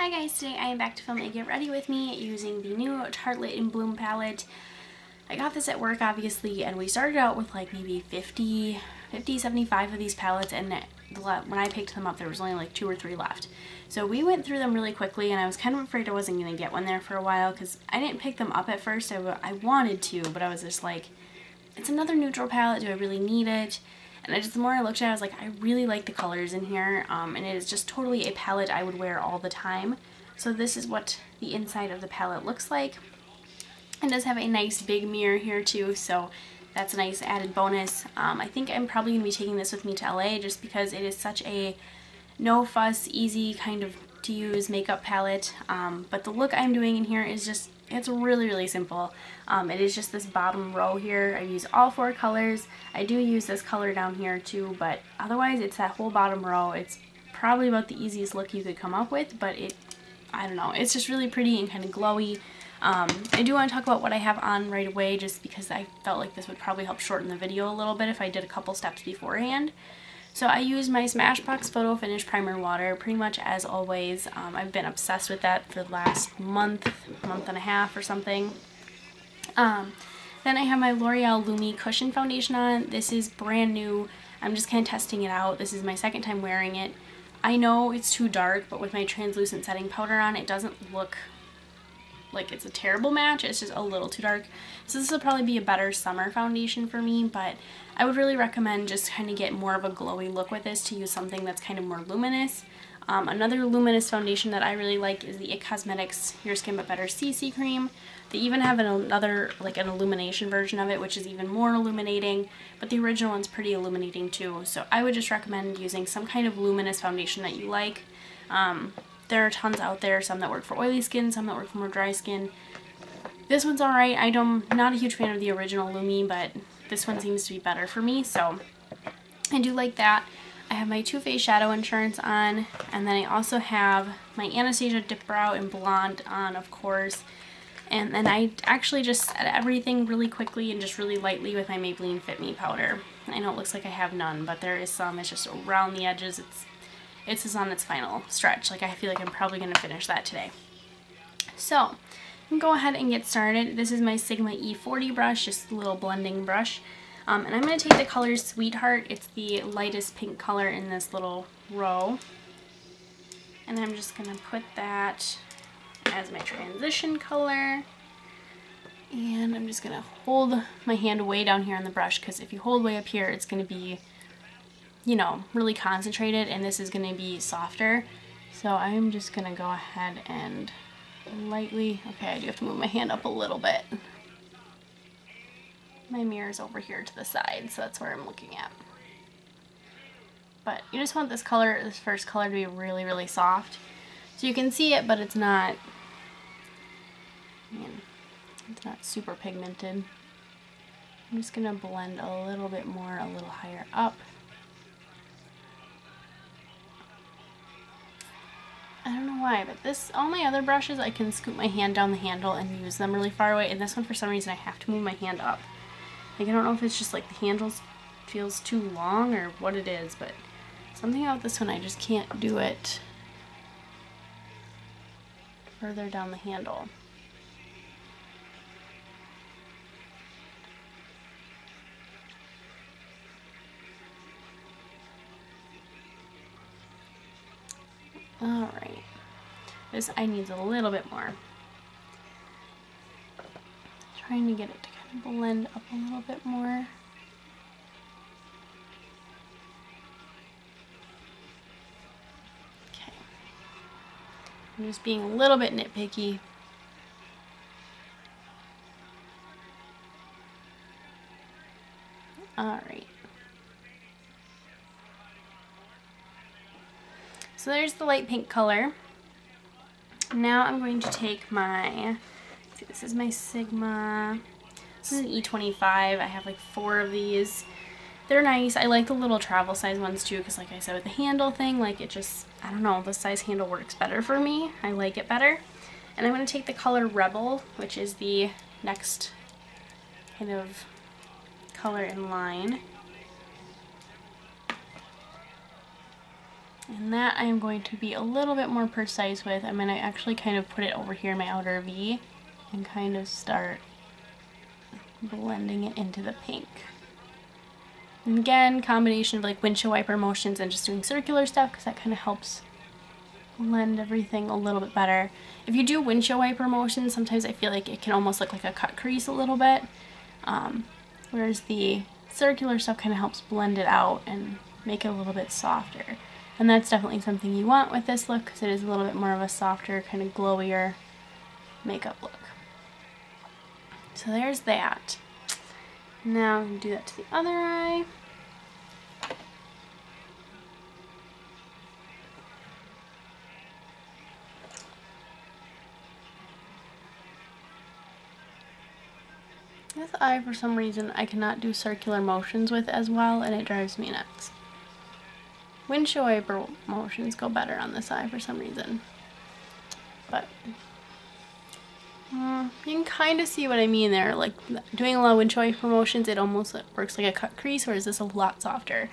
Hi guys, today I am back to film a Get Ready With Me using the new Tartelette in Bloom palette. I got this at work obviously, and we started out with like maybe 50, 75 of these palettes, and when I picked them up there was only like 2 or 3 left. So we went through them really quickly, and I was kind of afraid I wasn't going to get one there for a while because I didn't pick them up at first. I wanted to, but I was just like, it's another neutral palette, do I really need it? And the more I looked at it, I was like, I really like the colors in here, and it is just totally a palette I would wear all the time. So this is what the inside of the palette looks like. It does have a nice big mirror here too, so that's a nice added bonus. I think I'm probably going to be taking this with me to LA just because it is such a no fuss, easy kind of to use makeup palette. But the look I'm doing in here is just, it's really simple. It is just this bottom row here. I use all 4 colors. I do use this color down here too, but otherwise it's that whole bottom row. It's probably about the easiest look you could come up with, but I don't know, it's just really pretty and kind of glowy. I do want to talk about what I have on right away just because I felt like this would probably help shorten the video a little bit if I did a couple steps beforehand. So I use my Smashbox Photo Finish Primer Water pretty much as always. I've been obsessed with that for the last month and a half or something. Then I have my L'Oreal Lumi Cushion Foundation on. This is brand new. I'm just kind of testing it out. This is my second time wearing it. I know it's too dark, but with my translucent setting powder on, it doesn't look like it's a terrible match. It's just a little too dark. So this will probably be a better summer foundation for me, but I would really recommend just kind of get more of a glowy look with this to use something that's kind of more luminous. Another luminous foundation that I really like is the IT Cosmetics Your Skin But Better CC Cream. They even have another, like an illumination version of it, which is even more illuminating, but the original one's pretty illuminating too. So I would just recommend using some kind of luminous foundation that you like. There are tons out there, some that work for oily skin, some that work for more dry skin. This one's alright. I'm not a huge fan of the original Lumi, but this one seems to be better for me, so I do like that. I have my Too Faced Shadow Insurance on, and then I also have my Anastasia Dipbrow in Blonde on, of course. And then I actually just set everything really quickly and just really lightly with my Maybelline Fit Me powder. I know it looks like I have none, but there is some. It's just around the edges. It's just on its final stretch. Like, I feel like I'm probably going to finish that today. So, I'm going to go ahead and get started. This is my Sigma E40 brush, just a little blending brush. And I'm going to take the color Sweetheart. It's the lightest pink color in this little row. And I'm just going to put that as my transition color. And I'm just going to hold my hand way down here on the brush, because if you hold way up here, it's going to be, you know, really concentrated, and this is going to be softer. So I'm just going to go ahead and lightly, okay, I do have to move my hand up a little bit. My mirror's over here to the side, so that's where I'm looking at. But you just want this color, this first color, to be really soft. So you can see it, but it's not, it's not super pigmented. I'm just going to blend a little bit more, a little higher up. I don't know why, but all my other brushes, I can scoop my hand down the handle and use them really far away, and this one, for some reason, I have to move my hand up. Like, I don't know if it's just like the handle feels too long or what it is, but something about this one, I just can't do it further down the handle. Alright, this I need a little bit more. Trying to get it to kind of blend up a little bit more. Okay. I'm just being a little bit nitpicky. Alright. So there's the light pink color. Now I'm going to take my, let's see, this is my Sigma, this is an E25. I have like 4 of these. They're nice. I like the little travel size ones too, because like I said with the handle thing, like it just, I don't know, the size handle works better for me. I like it better. And I'm going to take the color Rebel, which is the next kind of color in line. And that I am going to be a little bit more precise with. I'm going to actually kind of put it over here in my outer V and kind of start blending it into the pink. And again, combination of like windshield wiper motions and just doing circular stuff because that kind of helps blend everything a little bit better. If you do windshield wiper motions, sometimes I feel like it can almost look like a cut crease a little bit, whereas the circular stuff kind of helps blend it out and make it a little bit softer. And that's definitely something you want with this look because it is a little bit more of a softer, kind of glowier makeup look. So there's that. Now I'm going to do that to the other eye. This eye, for some reason, I cannot do circular motions with as well, and it drives me nuts. Windshield wiper motions go better on this eye for some reason. But you can kind of see what I mean there. Like doing a lot of windshield wiper motions, it almost works like a cut crease, whereas this is a lot softer.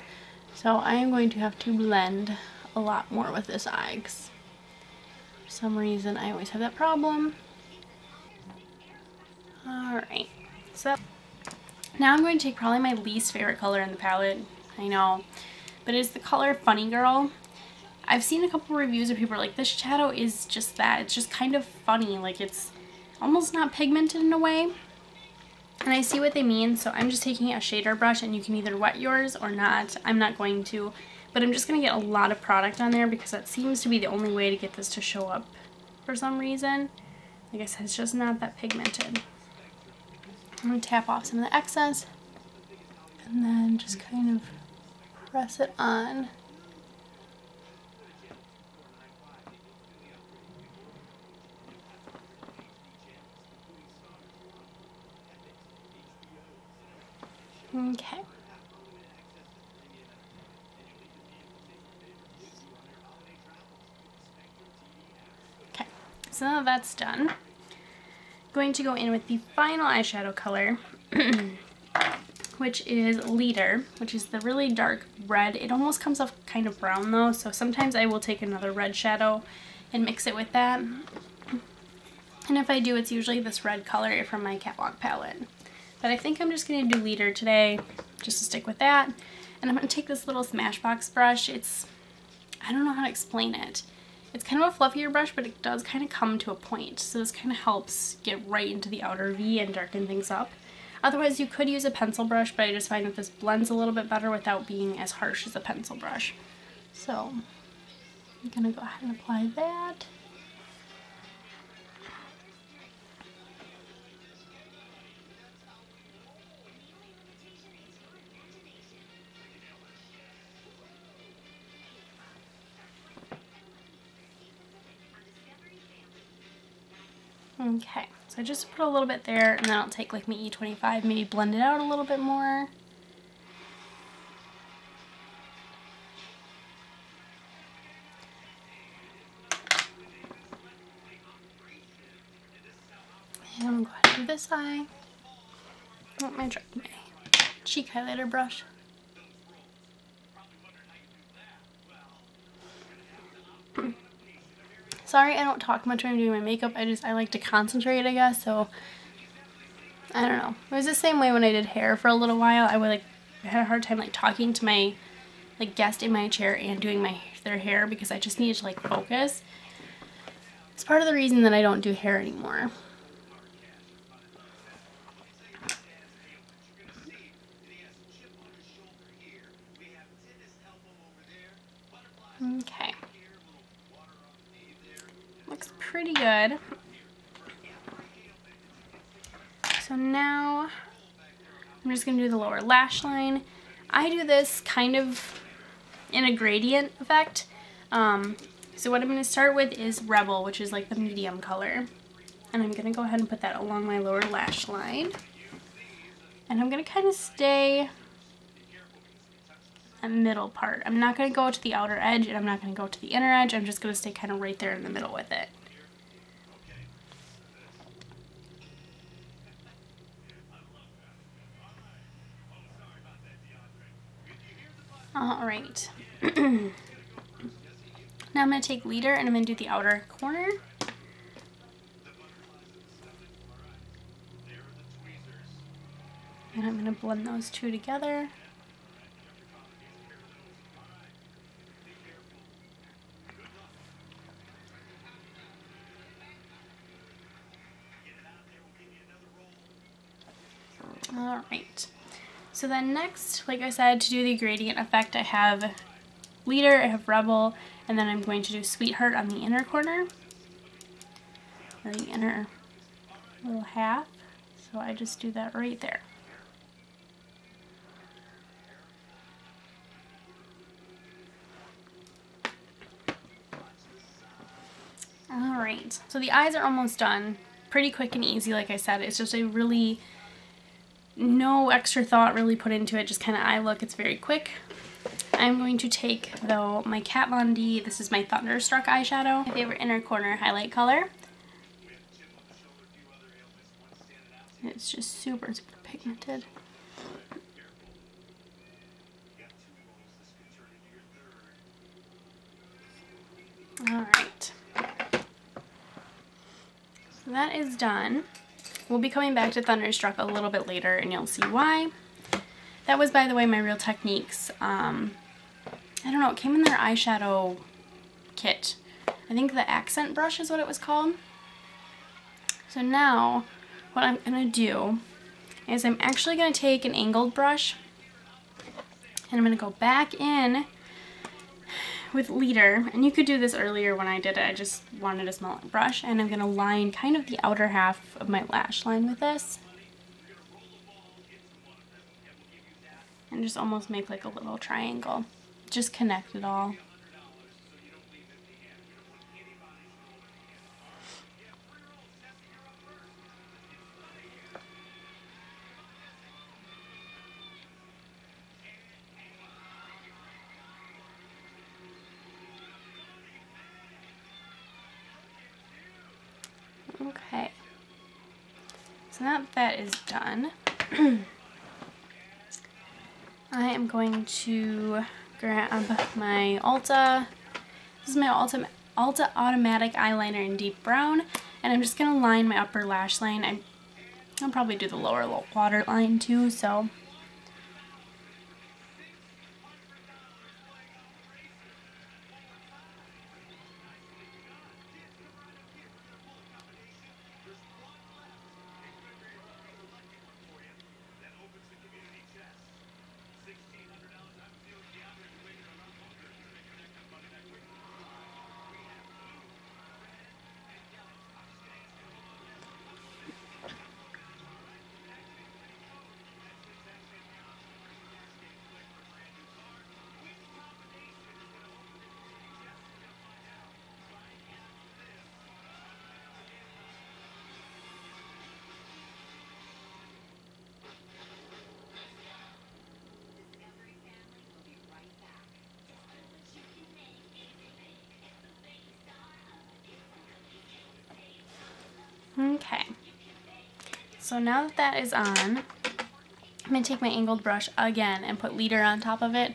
So I am going to have to blend a lot more with this eye because for some reason I always have that problem. Alright, so now I'm going to take probably my least favorite color in the palette. I know. But it's the color Funny Girl. I've seen a couple reviews where people are like, this shadow is just that. It's just kind of funny. Like it's almost not pigmented in a way. And I see what they mean. So I'm just taking a shader brush and you can either wet yours or not. I'm not going to. But I'm just going to get a lot of product on there because that seems to be the only way to get this to show up for some reason. Like I said, it's just not that pigmented. I'm going to tap off some of the excess. And then just kind of press it on. Okay. Okay, so now that's done. Going to go in with the final eyeshadow color, which is Leader, which is the really dark red. It almost comes off kind of brown though, so sometimes I will take another red shadow and mix it with that. And if I do, it's usually this red color from my Catwalk palette. But I think I'm just going to do Leader today, just to stick with that. And I'm going to take this little Smashbox brush. I don't know how to explain it. It's kind of a fluffier brush, but it does kind of come to a point. So this kind of helps get right into the outer V and darken things up. Otherwise, you could use a pencil brush, but I just find that this blends a little bit better without being as harsh as a pencil brush. So I'm going to go ahead and apply that. Okay, so I just put a little bit there, and then I'll take like my E25, maybe blend it out a little bit more. And I'm going to do this eye. Oh, my cheek highlighter brush. Sorry, I don't talk much when I'm doing my makeup. I like to concentrate, I guess, so I don't know. It was the same way when I did hair for a little while. I had a hard time like talking to my guest in my chair and doing their hair because I just needed to like focus. It's part of the reason that I don't do hair anymore. Okay. Looks pretty good. So now I'm just going to do the lower lash line. I do this kind of in a gradient effect. So what I'm going to start with is Rebel, which is like the medium color. And I'm going to go ahead and put that along my lower lash line. And I'm going to kind of stay that middle part. I'm not going to go to the outer edge and I'm not going to go to the inner edge. I'm just going to stay kind of right there in the middle with it. Alright. Now I'm going to take leader and I'm going to do the outer corner. And I'm going to blend those two together. Alright, so then next, like I said, to do the gradient effect, I have leader, I have Rebel, and then I'm going to do Sweetheart on the inner corner, or the inner little half, so I just do that right there. Alright, so the eyes are almost done. Pretty quick and easy, like I said. It's just a really, no extra thought really put into it, just kind of eye look. It's very quick. I'm going to take, though, my Kat Von D, this is my Thunderstruck eyeshadow, my favorite inner corner highlight color. It's just super, super pigmented. Alright. So that is done. We'll be coming back to Thunderstruck a little bit later and you'll see why. That was, by the way, my Real Techniques. I don't know, it came in their eyeshadow kit. I think the accent brush is what it was called. So now, what I'm going to do is I'm actually going to take an angled brush and I'm going to go back in with leader, and you could do this earlier when I did it, I just wanted a small brush, and I'm going to line kind of the outer half of my lash line with this. And just almost make like a little triangle. Just connect it all. Okay, so now that is done, I am going to grab my Ulta, this is my Ulta Automatic Eyeliner in Deep Brown, and I'm just going to line my upper lash line. I'll probably do the lower water line too, so. Okay, so now that that is on, I'm going to take my angled brush again and put leader on top of it.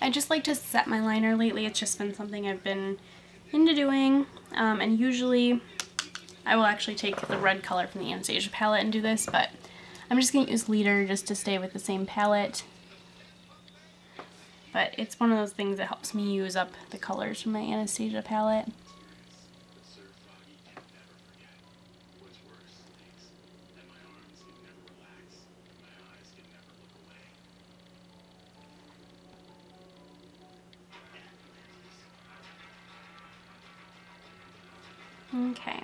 I just like to set my liner lately. It's just been something I've been into doing, and usually I will actually take the red color from the Anastasia palette and do this, but I'm just going to use leader just to stay with the same palette. But it's one of those things that helps me use up the colors from my Anastasia palette. Okay.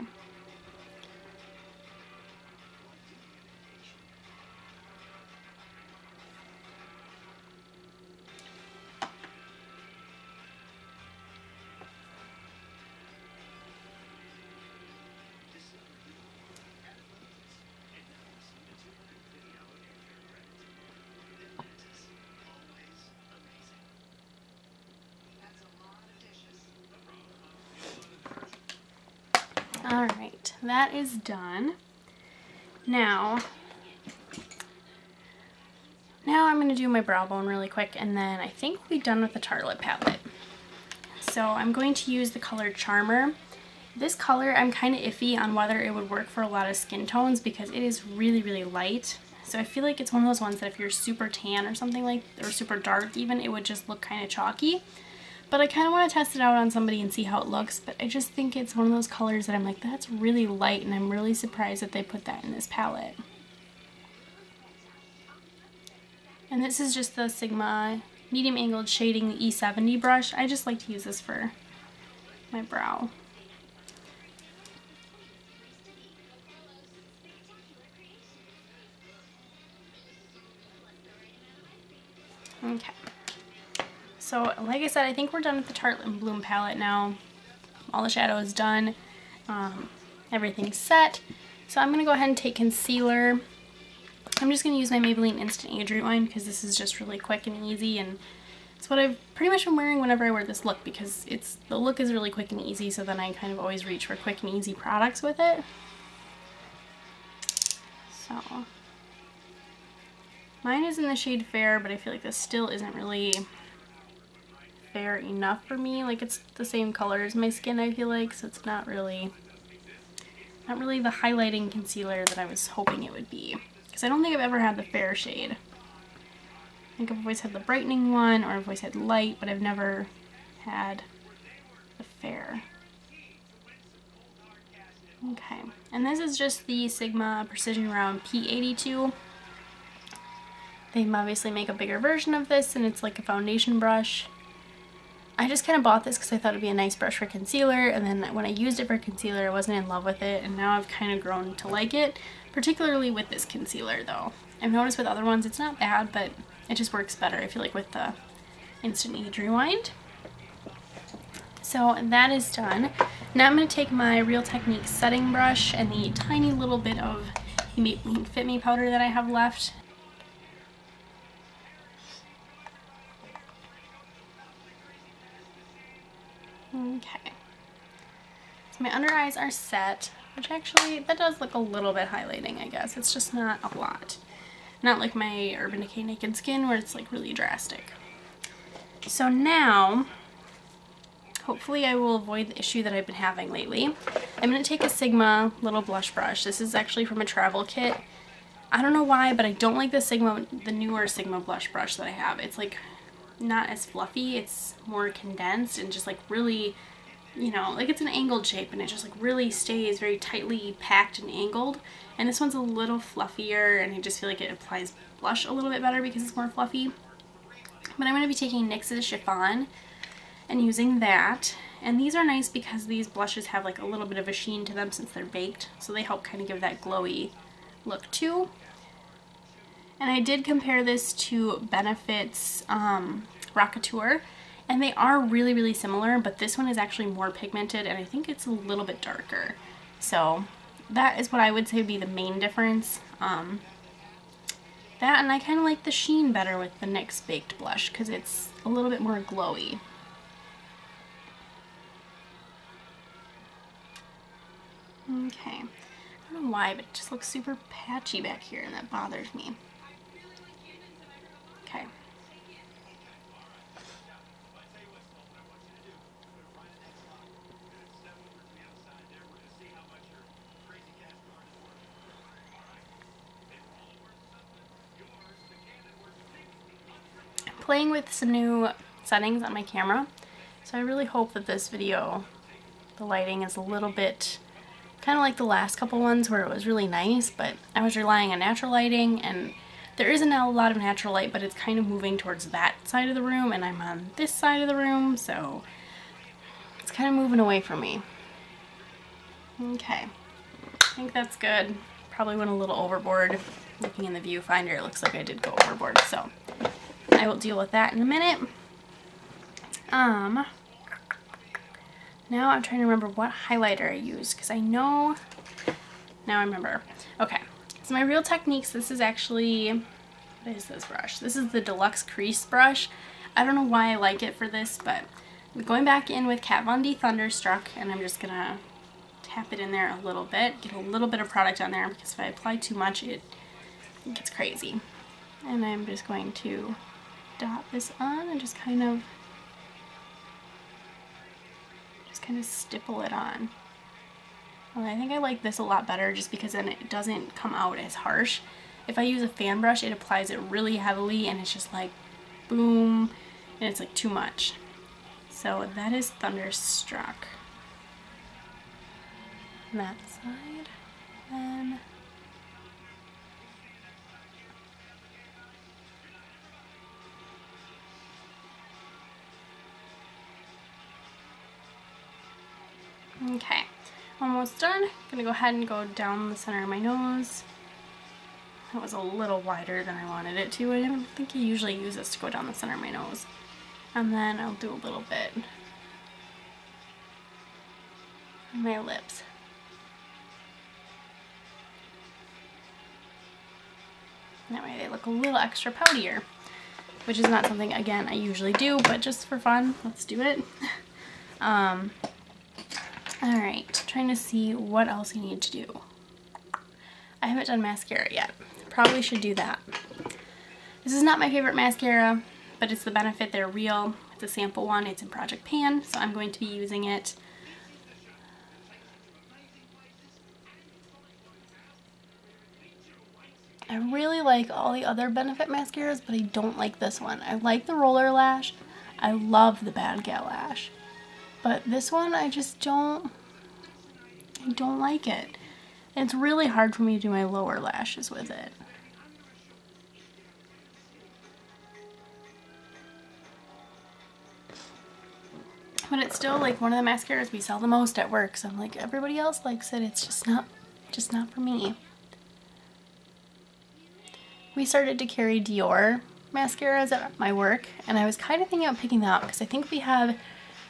Alright, that is done. Now I'm going to do my brow bone really quick, and then I think we'll be done with the Tartelette palette. So I'm going to use the color Charmer. This color, I'm kind of iffy on whether it would work for a lot of skin tones because it is really, really light. So I feel like it's one of those ones that if you're super tan or something like, or super dark even, it would just look kind of chalky. But I kind of want to test it out on somebody and see how it looks. But I just think it's one of those colors that I'm like, that's really light, and I'm really surprised that they put that in this palette. And this is just the Sigma Medium Angled Shading E70 brush. I just like to use this for my brow. Okay. So, like I said, I think we're done with the Tarte and Bloom palette now. All the shadow is done. Everything's set. So I'm going to go ahead and take concealer. I'm just going to use my Maybelline Instant Age Rewind because this is just really quick and easy, and it's what I've pretty much been wearing whenever I wear this look because the look is really quick and easy, so then I kind of always reach for quick and easy products with it. So mine is in the shade Fair, but I feel like this still isn't really fair enough for me. Like, it's the same color as my skin, I feel like, so it's not really the highlighting concealer that I was hoping it would be. Because I don't think I've ever had the Fair shade. I think I've always had the brightening one, or I've always had light, but I've never had the Fair. Okay, and this is just the Sigma Precision Round P82. They obviously make a bigger version of this, and it's like a foundation brush. I just kind of bought this because I thought it'd be a nice brush for concealer, and then when I used it for concealer, I wasn't in love with it, and now I've kind of grown to like it, particularly with this concealer though. I've noticed with other ones it's not bad, but it just works better, I feel like, with the Instant Age Rewind. So that is done. Now I'm going to take my Real Techniques setting brush and the tiny little bit of Fit Me powder that I have left. Okay, so my under eyes are set, which actually, that does look a little bit highlighting, I guess. It's just not a lot. Not like my Urban Decay Naked Skin where it's like really drastic. So now, hopefully I will avoid the issue that I've been having lately. I'm going to take a Sigma little blush brush. This is actually from a travel kit. I don't know why, but I don't like the newer Sigma blush brush that I have. It's like not as fluffy, it's more condensed and just like really, you know, like it's an angled shape and it just like really stays very tightly packed and angled. And this one's a little fluffier, and I just feel like it applies blush a little bit better because it's more fluffy. But I'm going to be taking NYX's Chiffon and using that. And these are nice because these blushes have like a little bit of a sheen to them since they're baked, so they help kind of give that glowy look too. And I did compare this to Benefit's Rockateur, and they are really, really similar, but this one is actually more pigmented, and I think it's a little bit darker. So that is what I would say would be the main difference. That, and I kind of like the sheen better with the NYX Baked Blush because it's a little bit more glowy. Okay, I don't know why, but it just looks super patchy back here, and that bothers me. Okay. I'm playing with some new settings on my camera, so I really hope that this video, the lighting is a little bit kind of like the last couple ones where it was really nice, but I was relying on natural lighting, and there isn't a lot of natural light, but it's kind of moving towards that side of the room, and I'm on this side of the room, so it's kind of moving away from me. Okay, I think that's good. Probably went a little overboard. Looking in the viewfinder, it looks like I did go overboard, so I will deal with that in a minute. Now I'm trying to remember what highlighter I used, because I know, now I remember. Okay, so my Real Techniques, this is actually, what is this brush? This is the Deluxe Crease brush. I don't know why I like it for this, but I'm going back in with Kat Von D Thunderstruck, and I'm just going to tap it in there a little bit, get a little bit of product on there, because if I apply too much, it gets crazy. And I'm just going to dot this on and just kind of kind of stipple it on. Well, I think I like this a lot better just because then it doesn't come out as harsh. If I use a fan brush, it applies it really heavily and it's just like boom, and it's like too much. So that is Thunderstruck. On that side. Then okay, almost done. Gonna go ahead and go down the center of my nose. That was a little wider than I wanted it to. I don't think I usually use this to go down the center of my nose. And then I'll do a little bit on my lips. That way they look a little extra poutier, which is not something, again, I usually do, but just for fun, let's do it. Alright, trying to see what else I need to do. I haven't done mascara yet. Probably should do that. This is not my favorite mascara, but it's the Benefit. They're real. It's a sample one. It's in Project Pan, so I'm going to be using it. I really like all the other Benefit mascaras, but I don't like this one. I like the Roller Lash. I love the Bad Gal Lash. But this one, I just don't like it. And it's really hard for me to do my lower lashes with it. But it's still like one of the mascaras we sell the most at work. So I'm like, everybody else likes it. It's just not for me. We started to carry Dior mascaras at my work, and I was kind of thinking about picking that up because I think we have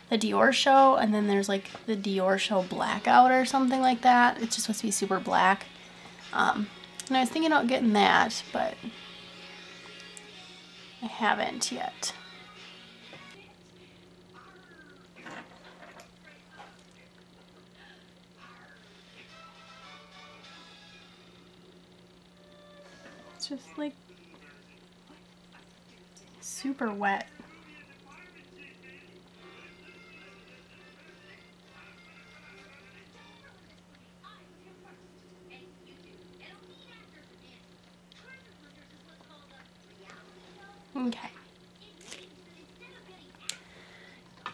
the Dior Show, and then there's like the Dior Show Blackout or something like that. It's just supposed to be super black. And I was thinking about getting that, but I haven't yet. It's just like super wet. Okay.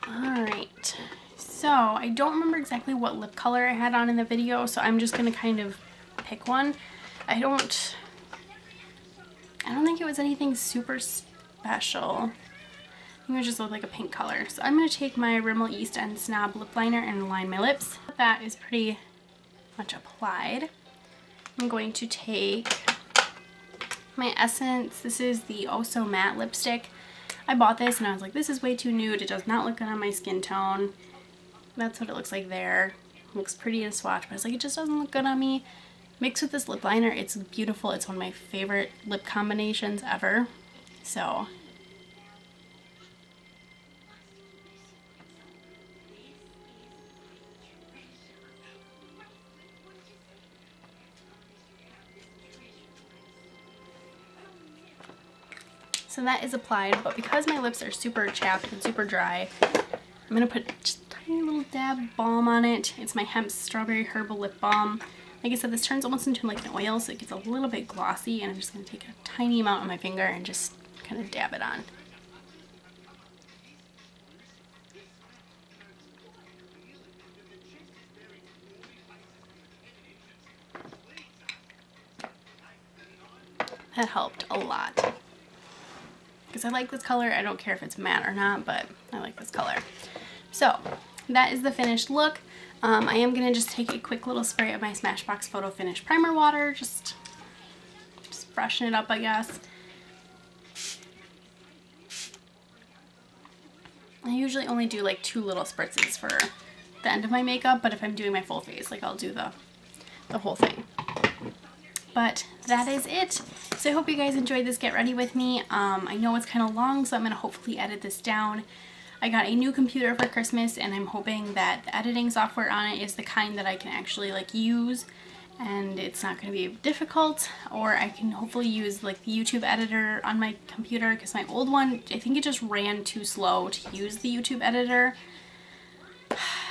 Alright. So, I don't remember exactly what lip color I had on in the video, so I'm just going to kind of pick one. I don't think it was anything super special. I think it just looked like a pink color. So I'm going to take my Rimmel East End Snob lip liner and line my lips. That is pretty much applied. I'm going to take my Essence. This is the Oh So Matte lipstick. I bought this and I was like, this is way too nude. It does not look good on my skin tone. That's what it looks like there. It looks pretty in a swatch, but I was like, it just doesn't look good on me. Mixed with this lip liner, it's beautiful. It's one of my favorite lip combinations ever. So that is applied, but because my lips are super chapped and super dry, I'm going to put just a tiny little dab of balm on it. It's my Hemp Strawberry Herbal Lip Balm. Like I said, this turns almost into like an oil, so it gets a little bit glossy, and I'm just going to take a tiny amount on my finger and just kind of dab it on. That helped a lot. Because I like this color. I don't care if it's matte or not, but I like this color. So that is the finished look. I am going to just take a quick little spray of my Smashbox Photo Finish Primer Water. Just freshen it up, I guess. I usually only do like 2 little spritzes for the end of my makeup, but if I'm doing my full face, like I'll do the whole thing. But that is it. So I hope you guys enjoyed this Get Ready With Me. I know it's kind of long, so I'm going to hopefully edit this down. I got a new computer for Christmas, and I'm hoping that the editing software on it is the kind that I can actually like use, and it's not going to be difficult, or I can hopefully use like the YouTube editor on my computer, because my old one, I think it just ran too slow to use the YouTube editor.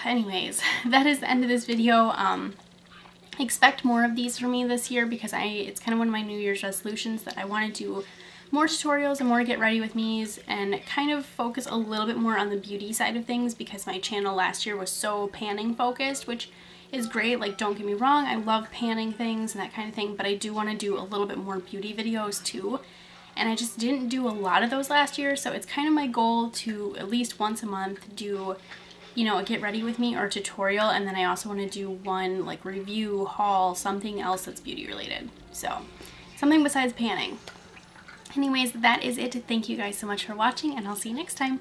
anyways, that is the end of this video. Expect more of these from me this year because it's kind of one of my New Year's resolutions that I want to do more tutorials and more get ready with me's and kind of focus a little bit more on the beauty side of things because my channel last year was so panning focused, which is great. Like, don't get me wrong, I love panning things and that kind of thing, but I do want to do a little bit more beauty videos too. And I just didn't do a lot of those last year, so it's kind of my goal to at least once a month do, you know, a get ready with me or tutorial, and then I also want to do one like review, haul, something else that's beauty related. So something besides panning. Anyways, that is it. Thank you guys so much for watching, and I'll see you next time.